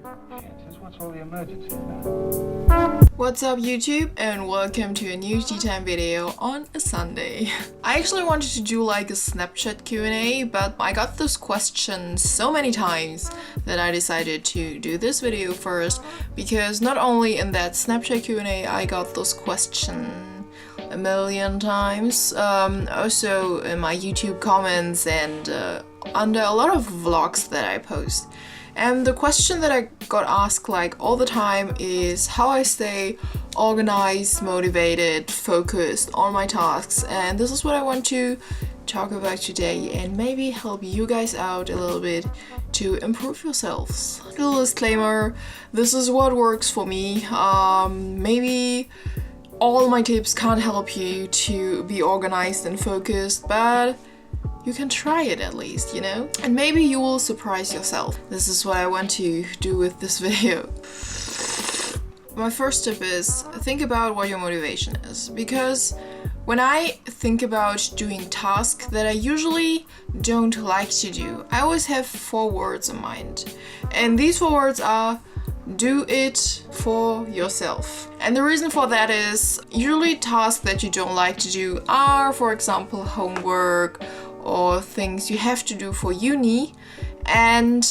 Chances, what's all the emergency about? What's up YouTube, and welcome to a new tea time video on a Sunday. I actually wanted to do like a Snapchat Q&A, but I got this question so many times that I decided to do this video first, because not only in that Snapchat Q&A I got this question a million times, also in my YouTube comments and under a lot of vlogs that I post. And the question that I got asked like all the time is how I stay organized, motivated, focused on my tasks, and this is what I want to talk about today and maybe help you guys out a little bit to improve yourselves. A little disclaimer, this is what works for me. Maybe all my tips can't help you to be organized and focused, but you can try it at least, you know? And maybe you will surprise yourself. This is what I want to do with this video. My first tip is think about what your motivation is, because when I think about doing tasks that I usually don't like to do, I always have 4 words in mind. And these 4 words are do it for yourself. And the reason for that is usually tasks that you don't like to do are, for example, homework or things you have to do for uni. And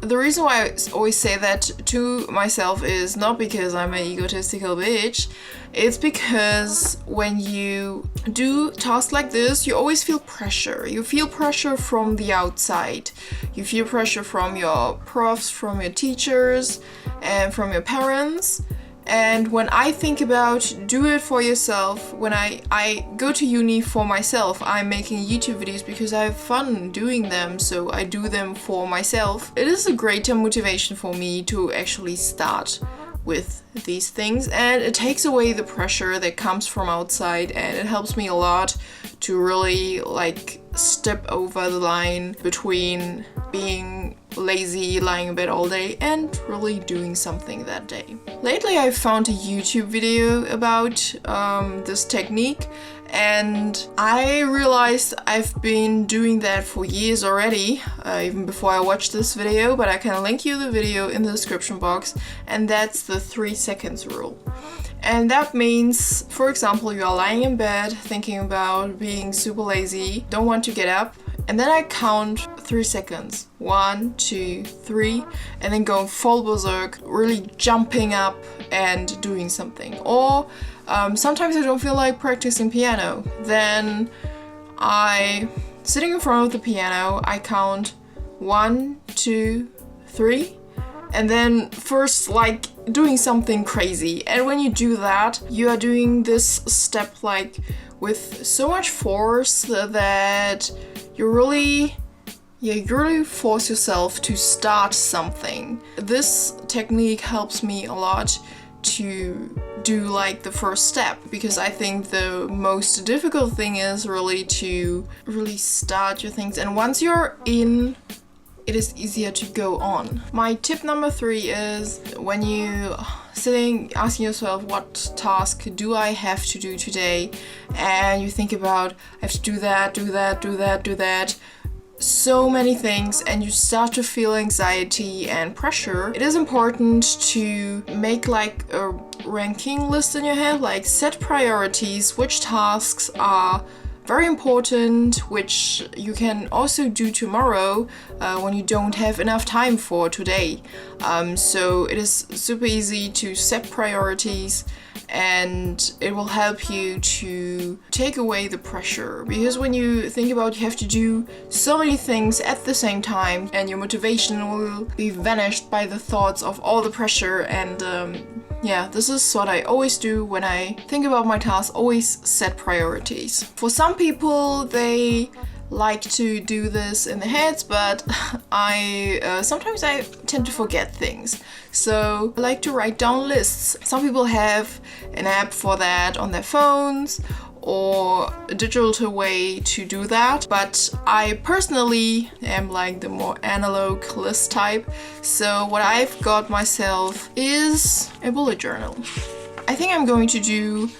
the reason why I always say that to myself is not because I'm an egotistical bitch. It's because when you do tasks like this, you always feel pressure. You feel pressure from the outside. You feel pressure from your profs, from your teachers, and from your parents. And when I think about do it for yourself, when I go to uni for myself, I'm making YouTube videos because I have fun doing them, so I do them for myself. It is a greater motivation for me to actually start with these things, and it takes away the pressure that comes from outside, and it helps me a lot to really like step over the line between being lazy, lying in bed all day, and really doing something that day. Lately I found a YouTube video about this technique, and I realized I've been doing that for years already, even before I watched this video, but I can link you the video in the description box, and that's the 3 seconds rule. And that means, for example, you are lying in bed thinking about being super lazy, don't want to get up, and then I count 3 seconds. 1, 2, 3, and then going full berserk, really jumping up and doing something. Or sometimes I don't feel like practicing piano. Then sitting in front of the piano, I count 1, 2, 3, and then first like doing something crazy. And when you do that, you are doing this step like with so much force that you really force yourself to start something. This technique helps me a lot to do like the first step, because I think the most difficult thing is really to start your things, and once you're in, it is easier to go on. My tip number 3 is when you sitting asking yourself what task do I have to do today, and you think about I have to do that, so many things, and you start to feel anxiety and pressure. It is important to make like a ranking list in your head, like set priorities, which tasks are very important, which you can also do tomorrow when you don't have enough time for today. So it is super easy to set priorities, and it will help you to take away the pressure, because when you think about you have to do so many things at the same time, and your motivation will be vanished by the thoughts of all the pressure. And yeah, this is what I always do when I think about my tasks, always set priorities. For some people, they like to do this in their heads, but sometimes I tend to forget things. So I like to write down lists. Some people have an app for that on their phones, or a digital way to do that, but I personally am like the more analog list type. So what I've got myself is a bullet journal. I think I'm going to do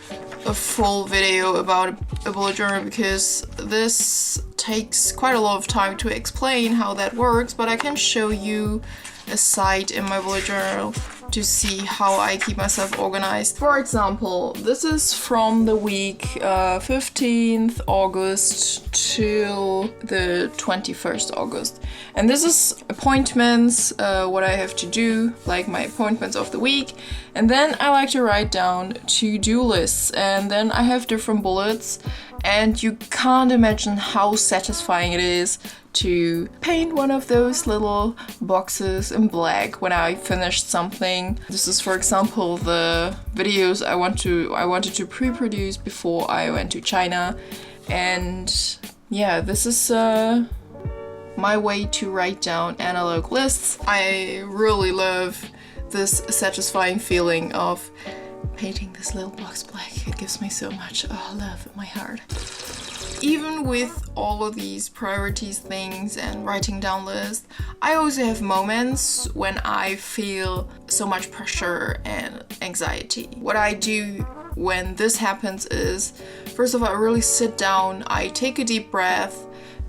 a full video about a bullet journal, because this takes quite a lot of time to explain how that works, but I can show you aside in my bullet journal to see how I keep myself organized. For example, this is from the week 15th August till the 21st August. And this is appointments, what I have to do, like my appointments of the week. And then I like to write down to-do lists, and then I have different bullets, and you can't imagine how satisfying it is to paint one of those little boxes in black when I finished something. This is, for example, the videos I wanted to pre-produce before I went to China, and yeah, this is my way to write down analog lists. I really love this satisfying feeling of painting this little box black. It gives me so much love in my heart. Even with all of these priorities things and writing down lists, I also have moments when I feel so much pressure and anxiety. What I do when this happens is, first of all, I really sit down, I take a deep breath,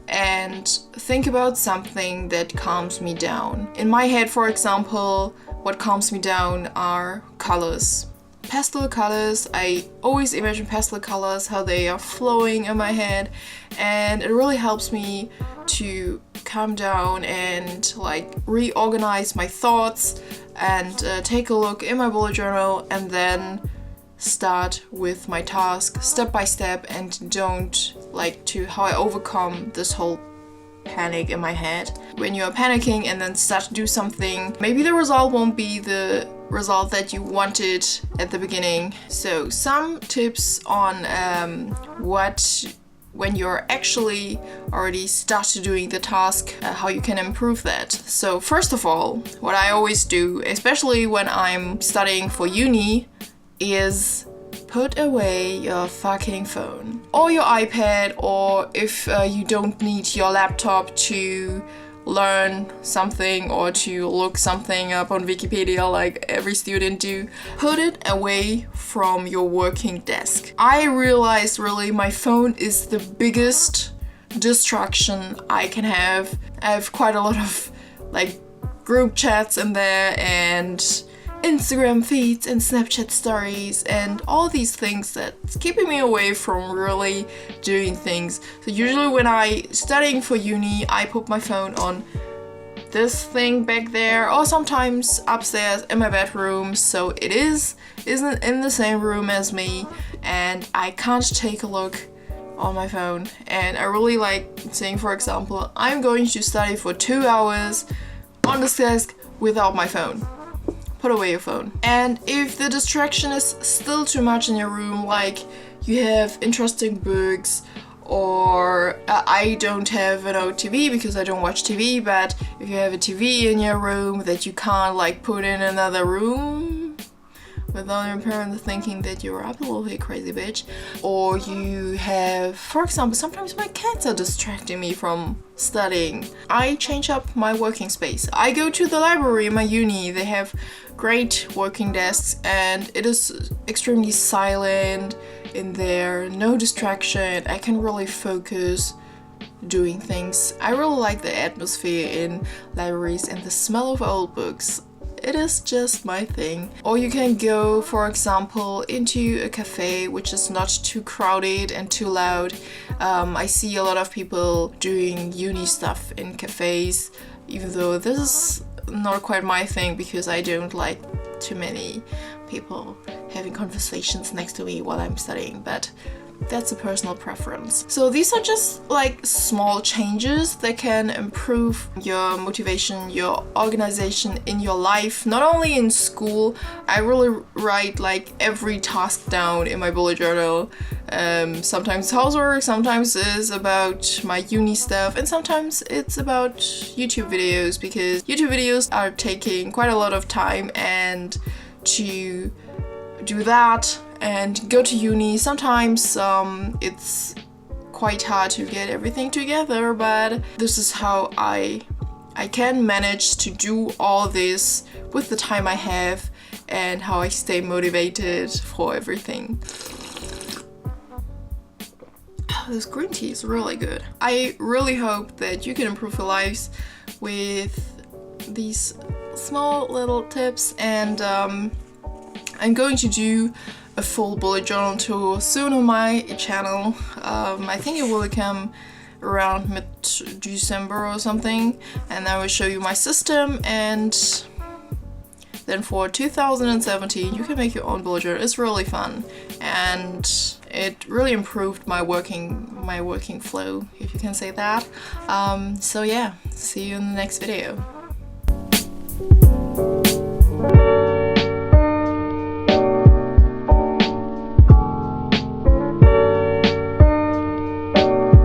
and think about something that calms me down. In my head, for example, what calms me down are colors. Pastel colors. I always imagine pastel colors, how they are flowing in my head, and it really helps me to calm down and like reorganize my thoughts and take a look in my bullet journal and then start with my task step by step, and don't like to how I overcome this whole panic in my head. When you are panicking and then start to do something, maybe the result won't be the result that you wanted at the beginning. So some tips on when you're actually already started doing the task, how you can improve that. So first of all, what I always do, especially when I'm studying for uni, is put away your fucking phone or your iPad, or if you don't need your laptop to learn something or to look something up on Wikipedia like every student do, put it away from your working desk. I realized really my phone is the biggest distraction I can have. I have quite a lot of like group chats in there and Instagram feeds and Snapchat stories and all these things that's keeping me away from really doing things. So usually when I studying for uni, I put my phone on this thing back there, or sometimes upstairs in my bedroom, so it isn't in the same room as me and I can't take a look on my phone. And I really like saying, for example, I'm going to study for 2 hours on this desk without my phone. Put away your phone. And if the distraction is still too much in your room, like you have interesting books, or I don't have TV because I don't watch TV, but if you have a TV in your room that you can't like put in another room without your parents thinking that you're absolutely crazy bitch, or you have, for example, sometimes my cats are distracting me from studying, I change up my working space. I go to the library in my uni. They have great working desks and it is extremely silent in there, no distraction. I can really focus doing things. I really like the atmosphere in libraries and the smell of old books. It is just my thing. Or you can go, for example, into a cafe which is not too crowded and too loud. I see a lot of people doing uni stuff in cafes, even though this is not quite my thing because I don't like too many people having conversations next to me while I'm studying, but that's a personal preference. So these are just like small changes that can improve your motivation, your organization in your life, not only in school. I really write like every task down in my bullet journal. Sometimes housework, sometimes it's about my uni stuff, and sometimes it's about YouTube videos, because YouTube videos are taking quite a lot of time, and to do that and go to uni, sometimes it's quite hard to get everything together, but this is how I can manage to do all this with the time I have and how I stay motivated for everything. This green tea is really good. I really hope that you can improve your lives with these small little tips, and I'm going to do a full bullet journal tour soon on my channel. I think it will come around mid-December or something, and I will show you my system. And then for 2017 you can make your own bullet journal. It's really fun, and it really improved my working flow, if you can say that. So yeah, see you in the next video.